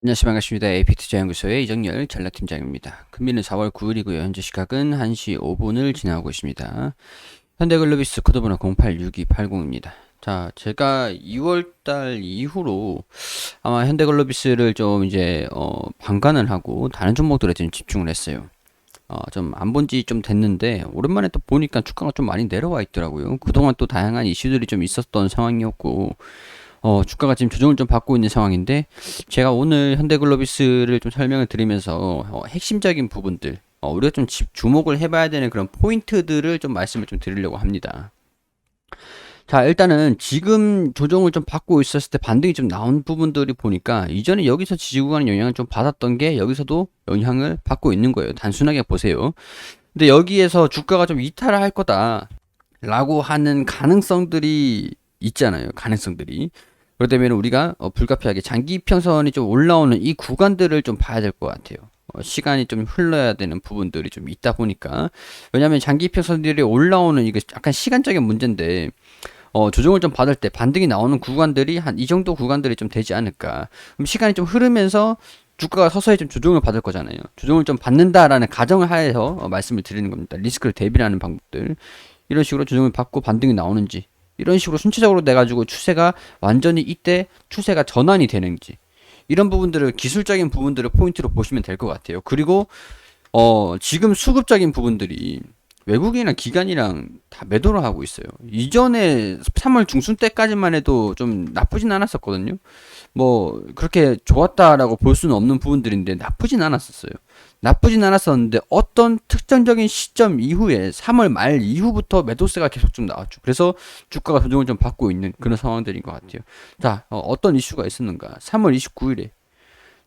안녕하세요. 반갑습니다. AP투자연구소의 이정열 전략팀장입니다. 금일은 4월 9일이고요. 현재 시각은 1시 5분을 지나고 있습니다. 현대글로비스 코드번호 086280입니다. 자, 제가 2월달 이후로 아마 현대글로비스를 좀 이제 방관을 하고 다른 종목들에 좀 집중을 했어요. 좀 안 본 지 좀 됐는데 오랜만에 또 보니까 주가가 좀 많이 내려와 있더라고요. 그동안 또 다양한 이슈들이 좀 있었던 상황이었고 주가가 지금 조정을 좀 받고 있는 상황인데, 제가 오늘 현대글로비스를 좀 설명을 드리면서 핵심적인 부분들, 우리가 좀 주목을 해봐야 되는 그런 포인트들을 좀 말씀을 좀 드리려고 합니다. 자, 일단은 지금 조정을 좀 받고 있었을 때 반등이 좀 나온 부분들이 보니까 이전에 여기서 지지구간 영향을 좀 받았던 게 여기서도 영향을 받고 있는 거예요. 단순하게 보세요. 근데 여기에서 주가가 좀 이탈을 할 거다 라고 하는 가능성들이 있잖아요. 가능성들이. 그렇다면 우리가 불가피하게 장기 평선이 좀 올라오는 이 구간들을 좀 봐야 될 것 같아요. 시간이 좀 흘러야 되는 부분들이 좀 있다 보니까. 왜냐하면 장기 평선들이 올라오는 이게 약간 시간적인 문제인데, 조정을 좀 받을 때 반등이 나오는 구간들이 한 이 정도 구간들이 좀 되지 않을까. 그럼 시간이 좀 흐르면서 주가가 서서히 좀 조정을 받을 거잖아요. 조정을 좀 받는다라는 가정을 하에서 말씀을 드리는 겁니다. 리스크를 대비하는 방법들. 이런 식으로 조정을 받고 반등이 나오는지, 이런 식으로 순차적으로 내가지고 추세가 완전히 이때 추세가 전환이 되는지, 이런 부분들을 기술적인 부분들을 포인트로 보시면 될 것 같아요. 그리고 지금 수급적인 부분들이 외국인이나 기관이랑 다 매도를 하고 있어요. 이전에 3월 중순 때까지만 해도 좀 나쁘진 않았었거든요. 뭐 그렇게 좋았다라고 볼 수는 없는 부분들인데 나쁘진 않았었어요. 나쁘진 않았었는데 어떤 특정적인 시점 이후에 3월 말 이후부터 매도세가 계속 좀 나왔죠. 그래서 주가가 조정을 좀 받고 있는 그런 상황들인 것 같아요. 자, 어떤 이슈가 있었는가? 3월 29일에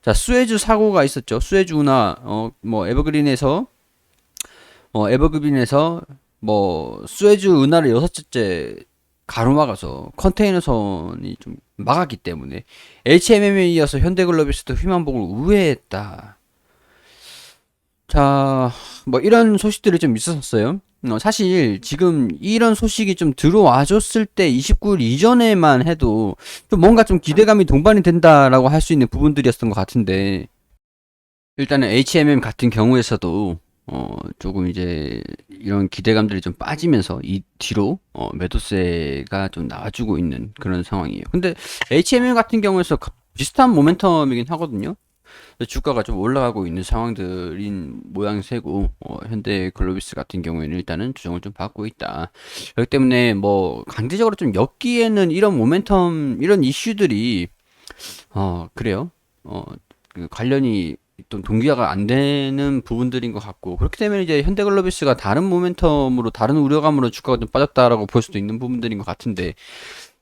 자, 수에즈 사고가 있었죠. 수에즈 운하 뭐 에버그린에서 뭐 수에즈 운하를 여섯째 가로막아서 컨테이너선이 좀 막았기 때문에 HMM에 이어서 현대글로비스도 희망복을 우회했다. 자, 뭐 이런 소식들이 좀 있었어요. 사실 지금 이런 소식이 좀 들어와 줬을 때 29일 이전에만 해도 좀 뭔가 좀 기대감이 동반이 된다라고 할 수 있는 부분들이었던 것 같은데, 일단은 HMM 같은 경우에서도 조금 이제 이런 기대감들이 좀 빠지면서 이 뒤로 매도세가 좀 나와주고 있는 그런 상황이에요. 근데 HMM 같은 경우에서 비슷한 모멘텀이긴 하거든요. 주가가 좀 올라가고 있는 상황들인 모양새고, 현대 글로비스 같은 경우에는 일단은 조정을 좀 받고 있다. 그렇기 때문에 뭐 강제적으로 좀 엮기에는 이런 모멘텀, 이런 이슈들이 그래요. 그 관련이 좀 동기화가 안 되는 부분들인 것 같고, 그렇기 때문에 이제 현대글로비스가 다른 모멘텀으로, 다른 우려감으로 주가가 좀 빠졌다라고 볼 수도 있는 부분들인 것 같은데,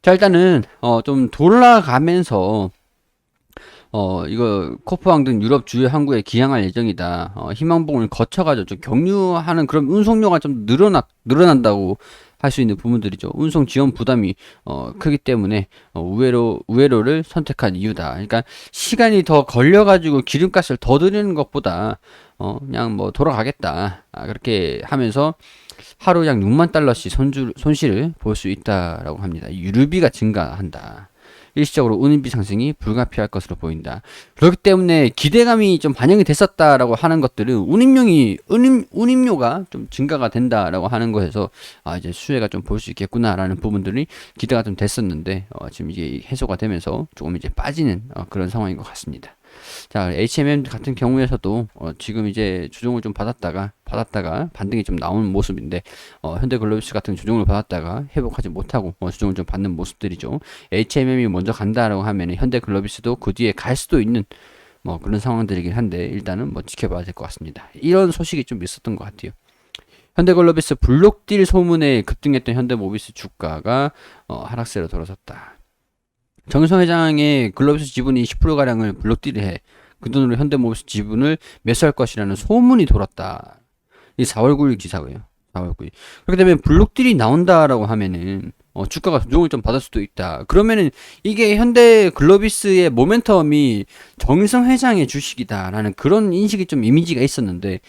자, 일단은 좀 돌아가면서 이거 코프항 등 유럽 주요 항구에 기항할 예정이다. 희망봉을 거쳐가지고 좀 경유하는 그런 운송료가 좀 늘어난다고 할 수 있는 부분들이죠. 운송 지원 부담이 크기 때문에 우회로를 선택한 이유다. 그러니까 시간이 더 걸려가지고 기름값을 더 들이는 것보다 그냥 뭐 돌아가겠다. 그렇게 하면서 하루 약 6만 달러씩 손실을 볼 수 있다라고 합니다. 유류비가 증가한다. 일시적으로 운임비 상승이 불가피할 것으로 보인다. 그렇기 때문에 기대감이 좀 반영이 됐었다라고 하는 것들은 운임료가 좀 증가가 된다라고 하는 것에서 이제 수혜가 좀 볼 수 있겠구나라는 부분들이 기대가 좀 됐었는데, 지금 이게 해소가 되면서 조금 이제 빠지는 그런 상황인 것 같습니다. 자, HMM 같은 경우에서도 지금 이제 조정을 좀 받았다가 반등이 좀 나오는 모습인데, 현대글로비스 같은 조정을 받았다가 회복하지 못하고 조정을 좀 받는 모습들이죠. HMM이 먼저 간다라고 하면 현대글로비스도 그 뒤에 갈 수도 있는 뭐 그런 상황들이긴 한데, 일단은 뭐 지켜봐야 될 것 같습니다. 이런 소식이 좀 있었던 것 같아요. 현대글로비스 블록딜 소문에 급등했던 현대모비스 주가가 하락세로 돌아섰다. 정유성 회장의 글로비스 지분이 20%가량을 블록딜을 해 그 돈으로 현대모비스 지분을 매수할 것이라는 소문이 돌았다. 이 4월 9일 기사고요. 4월 9일. 그렇게 되면 블록딜이 나온다라고 하면은 주가가 조정을 좀 받을 수도 있다. 그러면은 이게 현대 글로비스의 모멘텀이 정유성 회장의 주식이다라는 그런 인식이 좀 이미지가 있었는데,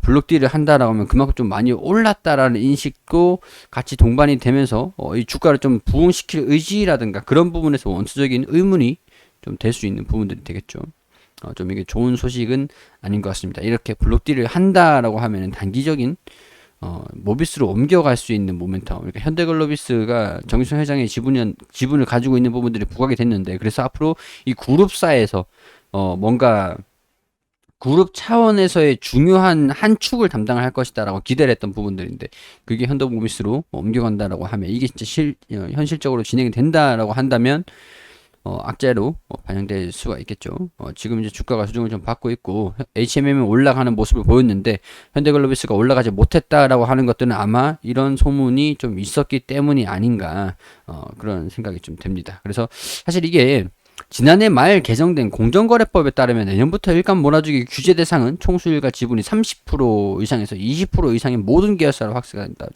블록딜을 한다라고 하면 그만큼 좀 많이 올랐다라는 인식도 같이 동반이 되면서 이 주가를 좀 부흥시킬 의지라든가 그런 부분에서 원초적인 의문이 좀 될 수 있는 부분들이 되겠죠. 좀 이게 좋은 소식은 아닌 것 같습니다. 이렇게 블록딜을 한다라고 하면은 단기적인 모비스로 옮겨갈 수 있는 모멘텀. 그러니까 현대글로비스가 정유성 회장의 지분을 가지고 있는 부분들이 부각이 됐는데, 그래서 앞으로 이 그룹사에서 뭔가 그룹 차원에서의 중요한 한 축을 담당할 것이다라고 기대를 했던 부분들인데, 그게 현대모비스로 옮겨간다라고 하면 이게 진짜 현실적으로 진행이 된다라고 한다면 악재로 반영될 수가 있겠죠. 지금 이제 주가가 수정을 좀 받고 있고 HMM은 올라가는 모습을 보였는데 현대글로비스가 올라가지 못했다라고 하는 것들은 아마 이런 소문이 좀 있었기 때문이 아닌가 그런 생각이 좀 듭니다. 그래서 사실 이게 지난해 말 개정된 공정거래법에 따르면 내년부터 일감 몰아주기 규제 대상은 총수일가 지분이 30% 이상에서 20% 이상의 모든 계열사로 확대가 된다.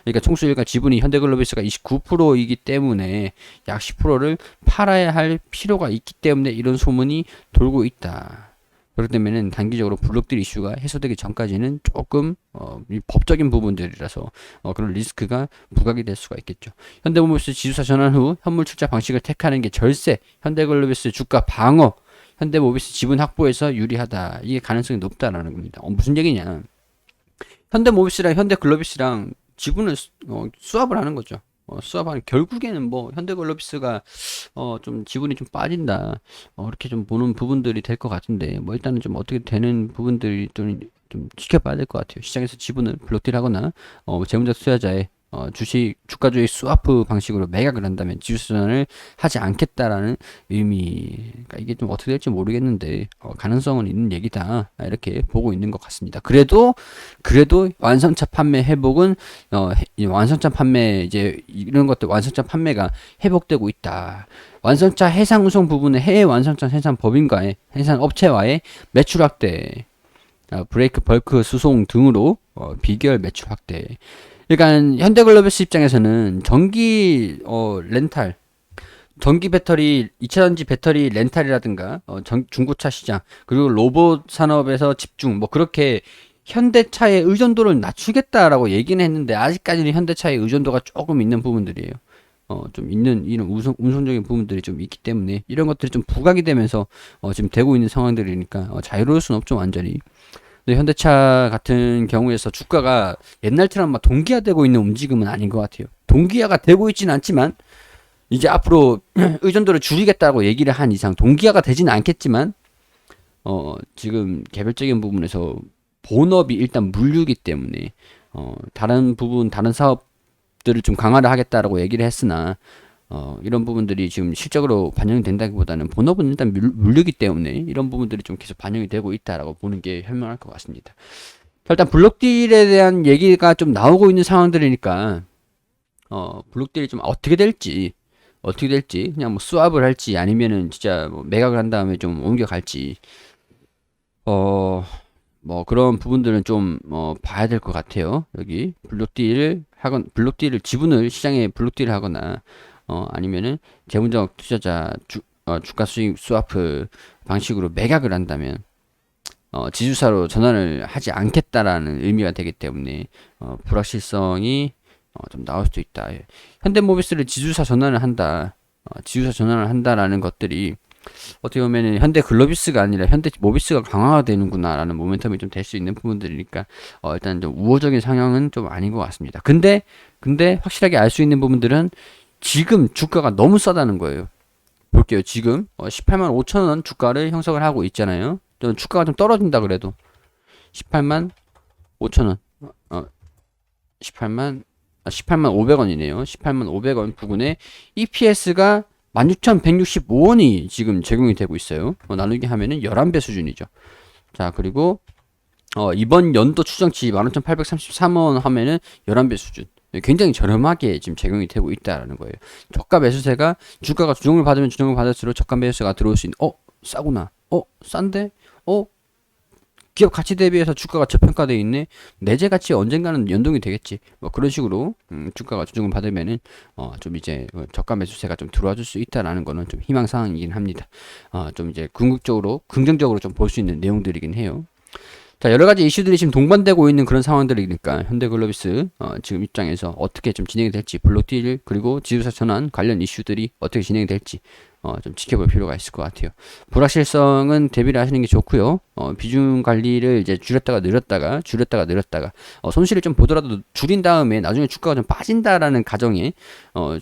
그러니까 총수일가 지분이 현대글로비스가 29%이기 때문에 약 10%를 팔아야 할 필요가 있기 때문에 이런 소문이 돌고 있다. 그렇기 때문에 단기적으로 블록딜 이슈가 해소되기 전까지는 조금 법적인 부분들이라서 그런 리스크가 부각이 될 수가 있겠죠. 현대모비스 지주사 전환 후 현물 출자 방식을 택하는 게 절세, 현대글로비스 주가 방어, 현대모비스 지분 확보에서 유리하다. 이게 가능성이 높다라는 겁니다. 무슨 얘기냐? 현대모비스랑 현대글로비스랑 지분을 수합을 하는 거죠. 수합하는 결국에는 뭐 현대글로비스가 좀 지분이 좀 빠진다. 이렇게 좀 보는 부분들이 될 것 같은데 뭐 일단은 좀 어떻게 되는 부분들이 좀 지켜봐야 될 것 같아요. 시장에서 지분을 블록딜하거나 재무적 투자자의 주식 주가주의 스와프 방식으로 매각을 한다면 지수전환을 하지 않겠다라는 의미. 그러니까 이게 좀 어떻게 될지 모르겠는데 가능성은 있는 얘기다 이렇게 보고 있는 것 같습니다. 그래도 완성차 판매 회복은 완성차 판매 이제 이런 것들 완성차 판매가 회복되고 있다. 완성차 해상 운송 부분의 해외 완성차 생산 법인과의 생산 업체와의 매출 확대, 브레이크 벌크 수송 등으로 비결 매출 확대. 그러니까 현대글로비스 입장에서는 전기 렌탈, 전기 배터리, 2차전지 배터리 렌탈이라든가 중고차 시장, 그리고 로봇 산업에서 집중, 뭐 그렇게 현대차의 의존도를 낮추겠다라고 얘기는 했는데 아직까지는 현대차의 의존도가 조금 있는 부분들이에요. 좀 있는 이런 운송적인 부분들이 좀 있기 때문에 이런 것들이 좀 부각이 되면서 지금 되고 있는 상황들이니까 자유로울 수는 없죠 완전히. 근데 현대차 같은 경우에서 주가가 옛날처럼 막 동기화되고 있는 움직임은 아닌 것 같아요. 동기화가 되고 있지는 않지만 이제 앞으로 의존도를 줄이겠다고 얘기를 한 이상 동기화가 되지는 않겠지만 지금 개별적인 부분에서 본업이 일단 물류기 때문에 다른 부분 다른 사업들을 좀 강화를 하겠다라고 얘기를 했으나 이런 부분들이 지금 실적으로 반영이 된다기보다는 본업은 일단 물류기 때문에 이런 부분들이 좀 계속 반영이 되고 있다라고 보는 게 현명할 것 같습니다. 일단 블록딜에 대한 얘기가 좀 나오고 있는 상황들이니까 블록딜이 좀 어떻게 될지 그냥 뭐 스왑을 할지 아니면은 진짜 뭐 매각을 한 다음에 좀 옮겨갈지 뭐 그런 부분들은 좀 봐야 될 것 같아요. 여기 블록딜을 지분을 시장에 블록딜을 하거나 아니면은 재무적 투자자 주가 수익 스와프 방식으로 매각을 한다면 지주사로 전환을 하지 않겠다라는 의미가 되기 때문에 불확실성이 좀 나올 수도 있다. 예. 현대모비스를 지주사 전환을 한다라는 것들이 어떻게 보면은 현대글로비스가 아니라 현대모비스가 강화가 되는구나라는 모멘텀이 좀 될 수 있는 부분들이니까 일단 좀 우호적인 상황은 좀 아닌 것 같습니다. 근데 확실하게 알 수 있는 부분들은 지금 주가가 너무 싸다는 거예요. 볼게요. 지금 18만 5천원 주가를 형성을 하고 있잖아요. 주가가 좀 떨어진다 그래도 18만 5천원 18만 500원이네요. 18만 500원 부근에 EPS가 16,165원이 지금 제공이 되고 있어요. 나누기 하면은 11배 수준이죠. 자, 그리고 이번 연도 추정치 15,833원 하면은 11배 수준. 굉장히 저렴하게 지금 제공이 되고 있다라는 거예요. 저가 매수세가 주가가 주종을 받으면 주종을 받을수록 저가 매수세가 들어올 수 있는 싸구나. 싼데? 기업 가치 대비해서 주가가 저평가되어 있네. 내재 가치 언젠가는 연동이 되겠지. 뭐 그런 식으로 주가가 조정을 받으면은 좀 이제 저가 매수세가 좀 들어와 줄 수 있다라는 거는 좀 희망 사항이긴 합니다. 좀 이제 궁극적으로 긍정적으로 좀 볼 수 있는 내용들이긴 해요. 자, 여러 가지 이슈들이 지금 동반되고 있는 그런 상황들이니까 현대글로비스 지금 입장에서 어떻게 좀 진행이 될지 블록딜 그리고 지주사 전환 관련 이슈들이 어떻게 진행이 될지 좀 지켜볼 필요가 있을 것 같아요. 불확실성은 대비를 하시는 게 좋고요. 비중 관리를 이제 줄였다가 손실을 좀 보더라도 줄인 다음에 나중에 주가가 좀 빠진다라는 가정에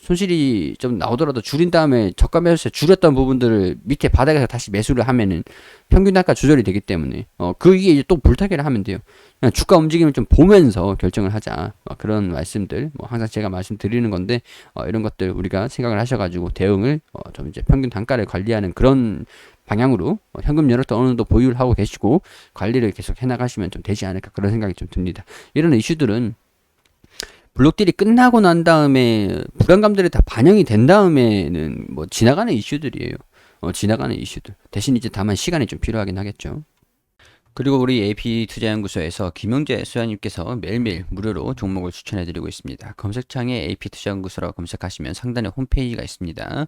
손실이 좀 나오더라도 줄인 다음에 저가 매수세 줄였던 부분들을 밑에 바닥에서 다시 매수를 하면은 평균 단가 조절이 되기 때문에 그게 이제 또 불타기를 하면 돼요. 그냥 주가 움직임을 좀 보면서 결정을 하자. 그런 말씀들 뭐 항상 제가 말씀드리는 건데 이런 것들 우리가 생각을 하셔가지고 대응을 좀 이제 평균 단가를 관리하는 그런 방향으로 현금 여력도 어느 정도 보유를 하고 계시고 관리를 계속 해나가시면 좀 되지 않을까 그런 생각이 좀 듭니다. 이런 이슈들은 블록딜이 끝나고 난 다음에 불안감들이 다 반영이 된 다음에는 뭐 지나가는 이슈들이에요. 지나가는 이슈들. 대신 이제 다만 시간이 좀 필요하긴 하겠죠. 그리고 우리 AP투자연구소에서 김영재 소장님께서 매일매일 무료로 종목을 추천해드리고 있습니다. 검색창에 AP투자연구소라고 검색하시면 상단에 홈페이지가 있습니다.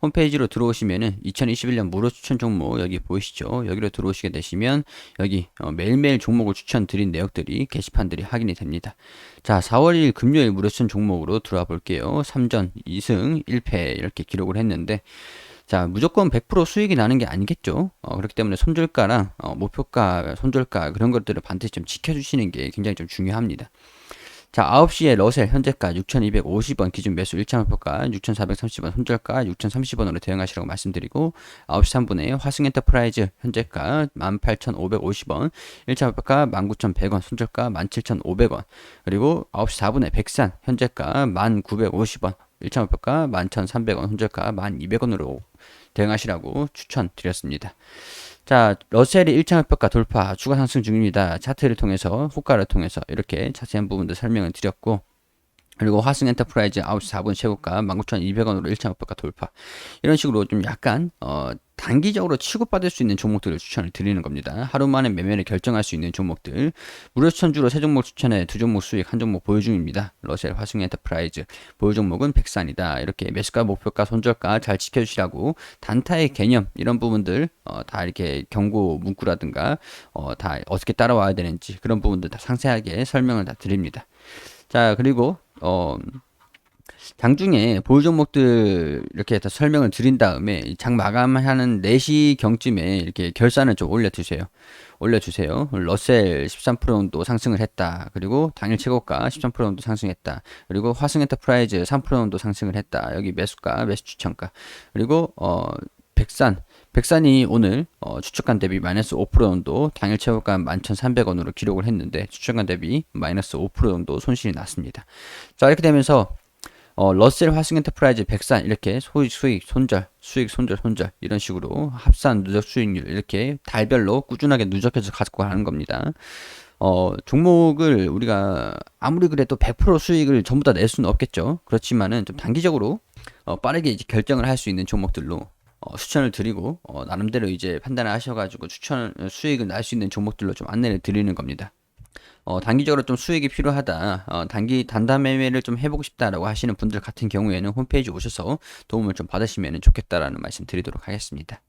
홈페이지로 들어오시면은 2021년 무료 추천 종목 여기 보이시죠? 여기로 들어오시게 되시면 여기 매일매일 종목을 추천드린 내역들이 게시판들이 확인이 됩니다. 자, 4월 1일 금요일 무료 추천 종목으로 들어와 볼게요. 3전 2승 1패 이렇게 기록을 했는데 자, 무조건 100% 수익이 나는 게 아니겠죠. 그렇기 때문에 손절가랑 목표가, 손절가 그런 것들을 반드시 좀 지켜주시는 게 굉장히 좀 중요합니다. 자, 9시에 러셀 현재가 6,250원 기준 매수 1차 목표가 6,430원 손절가 6,030원으로 대응하시라고 말씀드리고 9시 3분에 화승 엔터프라이즈 현재가 18,550원 1차 목표가 19,100원 손절가 17,500원 그리고 9시 4분에 백산 현재가 1,950원 1차 목표가 11,300원 손절가 1,200원으로 대응하시라고 추천드렸습니다. 자, 러셀이 1차 목표가 돌파, 추가 상승 중입니다. 차트를 통해서, 호가를 통해서 이렇게 자세한 부분도 설명을 드렸고, 그리고 화승 엔터프라이즈 9시 4분 최고가 19,200원으로 1차 목표가 돌파. 이런 식으로 좀 약간 단기적으로 치고받을 수 있는 종목들을 추천을 드리는 겁니다. 하루 만에 매매를 결정할 수 있는 종목들. 무료 추천주로 3종목 추천해 2종목 수익 1종목 보유 중입니다. 러셀 화승 엔터프라이즈 보유 종목은 백산이다. 이렇게 매수가 목표가 손절가 잘 지켜주시라고 단타의 개념 이런 부분들 다 이렇게 경고 문구라든가 다 어떻게 따라와야 되는지 그런 부분들 다 상세하게 설명을 다 드립니다. 자, 그리고 장중에 보유 종목들 이렇게 다 설명을 드린 다음에 장 마감하는 4시경쯤에 이렇게 결산을 좀 올려주세요. 러셀 13% 정도 상승을 했다. 그리고 당일 최고가 13% 정도 상승했다. 그리고 화승 엔터프라이즈 3% 정도 상승을 했다. 여기 매수가, 매수 추천가. 그리고 백산이 오늘 추천가 대비 마이너스 5% 정도 당일 최고가 11,300원으로 기록을 했는데 추천가 대비 마이너스 5% 정도 손실이 났습니다. 자, 이렇게 되면서 러셀 화승 엔터프라이즈 백산 이렇게 수익 손절 이런 식으로 합산 누적 수익률 이렇게 달별로 꾸준하게 누적해서 가지고 가는 겁니다. 종목을 우리가 아무리 그래도 100% 수익을 전부 다 낼 수는 없겠죠. 그렇지만은 좀 단기적으로 빠르게 이제 결정을 할 수 있는 종목들로 추천을 드리고 나름대로 이제 판단을 하셔가지고 수익을 날 수 있는 종목들로 좀 안내를 드리는 겁니다. 단기적으로 좀 수익이 필요하다. 단타 매매를 좀 해보고 싶다라고 하시는 분들 같은 경우에는 홈페이지 오셔서 도움을 좀 받으시면 좋겠다라는 말씀 드리도록 하겠습니다.